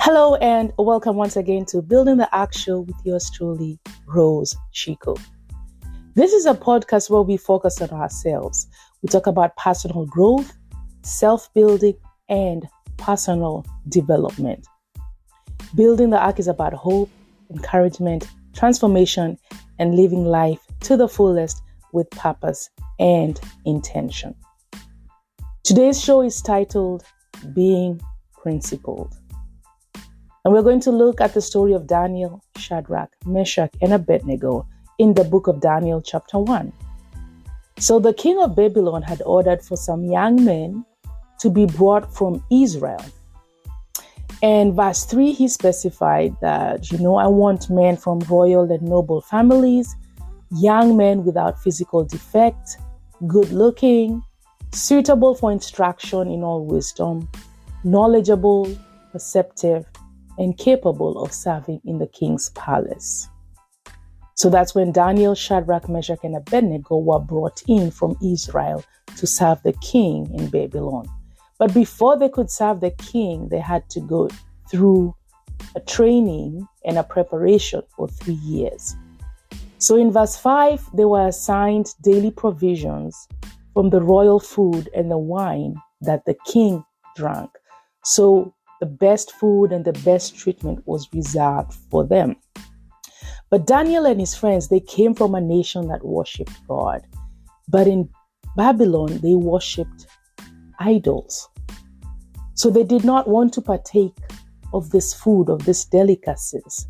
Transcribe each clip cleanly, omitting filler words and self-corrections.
Hello and welcome once again to Building the Ark Show with yours truly, Rose Shiku. This is a podcast where we focus on ourselves. We talk about personal growth, self-building, and personal development. Building the Ark is about hope, encouragement, transformation, and living life to the fullest with purpose and intention. Today's show is titled Being Principled. And we're going to look at the story of Daniel, Shadrach, Meshach, and Abednego in the book of Daniel, chapter 1. So the king of Babylon had ordered for some young men to be brought from Israel. And verse 3, he specified that, I want men from royal and noble families, young men without physical defect, good looking, suitable for instruction in all wisdom, knowledgeable, perceptive, and capable of serving in the king's palace. So that's when Daniel, Shadrach, Meshach, and Abednego were brought in from Israel to serve the king in Babylon. But before they could serve the king, they had to go through a training and a preparation for 3 years. So in verse 5, they were assigned daily provisions from the royal food and the wine that the king drank. So the best food and the best treatment was reserved for them. But Daniel and his friends, they came from a nation that worshipped God. But in Babylon, they worshipped idols. So they did not want to partake of this food, of these delicacies.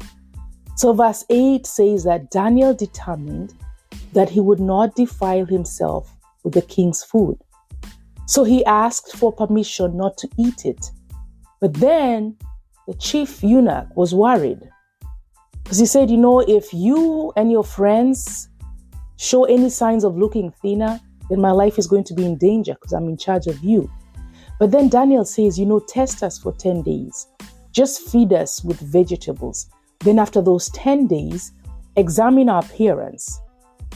So verse 8 says that Daniel determined that he would not defile himself with the king's food. So he asked for permission not to eat it. But then the chief eunuch was worried because he said, if you and your friends show any signs of looking thinner, then my life is going to be in danger because I'm in charge of you. But then Daniel says, test us for 10 days. Just feed us with vegetables. Then after those 10 days, examine our appearance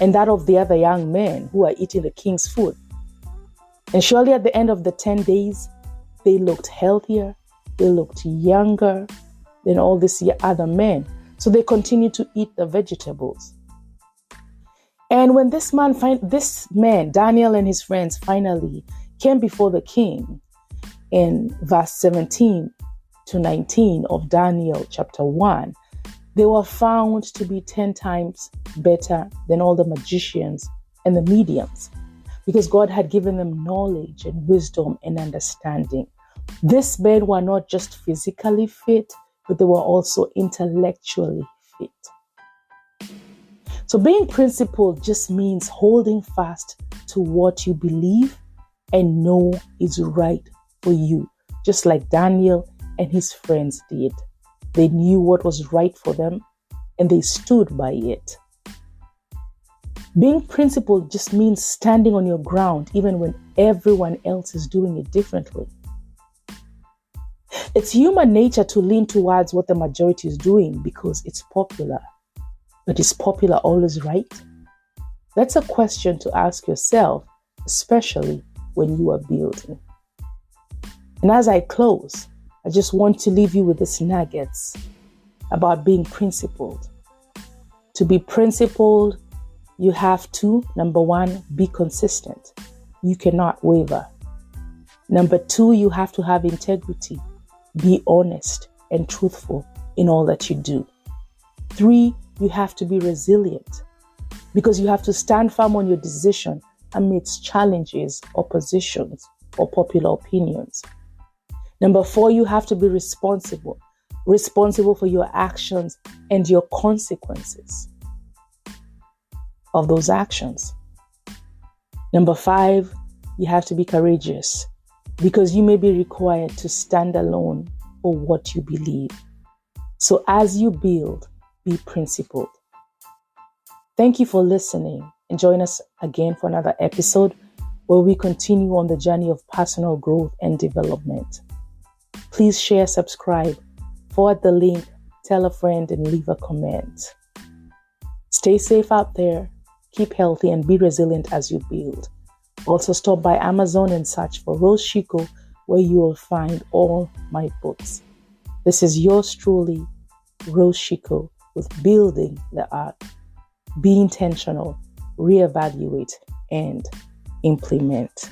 and that of the other young men who are eating the king's food. And surely at the end of the 10 days, they looked healthier. They looked younger than all these other men. So they continued to eat the vegetables. And when this man, Daniel and his friends finally came before the king in verse 17 to 19 of Daniel chapter 1, they were found to be 10 times better than all the magicians and the mediums because God had given them knowledge and wisdom and understanding. These men were not just physically fit, but they were also intellectually fit. So being principled just means holding fast to what you believe and know is right for you, just like Daniel and his friends did. They knew what was right for them and they stood by it. Being principled just means standing on your ground even when everyone else is doing it differently. It's human nature to lean towards what the majority is doing because it's popular. But is popular always right? That's a question to ask yourself, especially when you are building. And as I close, I just want to leave you with these nuggets about being principled. To be principled, you have to, number 1, be consistent. You cannot waver. Number 2, you have to have integrity. Be honest and truthful in all that you do. 3, you have to be resilient because you have to stand firm on your decision amidst challenges, oppositions, or popular opinions. Number 4, you have to be responsible for your actions and your consequences of those actions. Number 5, you have to be courageous because you may be required to stand alone for what you believe. So as you build, be principled. Thank you for listening and join us again for another episode where we continue on the journey of personal growth and development. Please share, subscribe, forward the link, tell a friend, and leave a comment. Stay safe out there, keep healthy, and be resilient as you build. Also stop by Amazon and search for Rose Shiku, where you will find all my books. This is yours truly, Rose Shiku, with Building the Ark. Be intentional, reevaluate, and implement.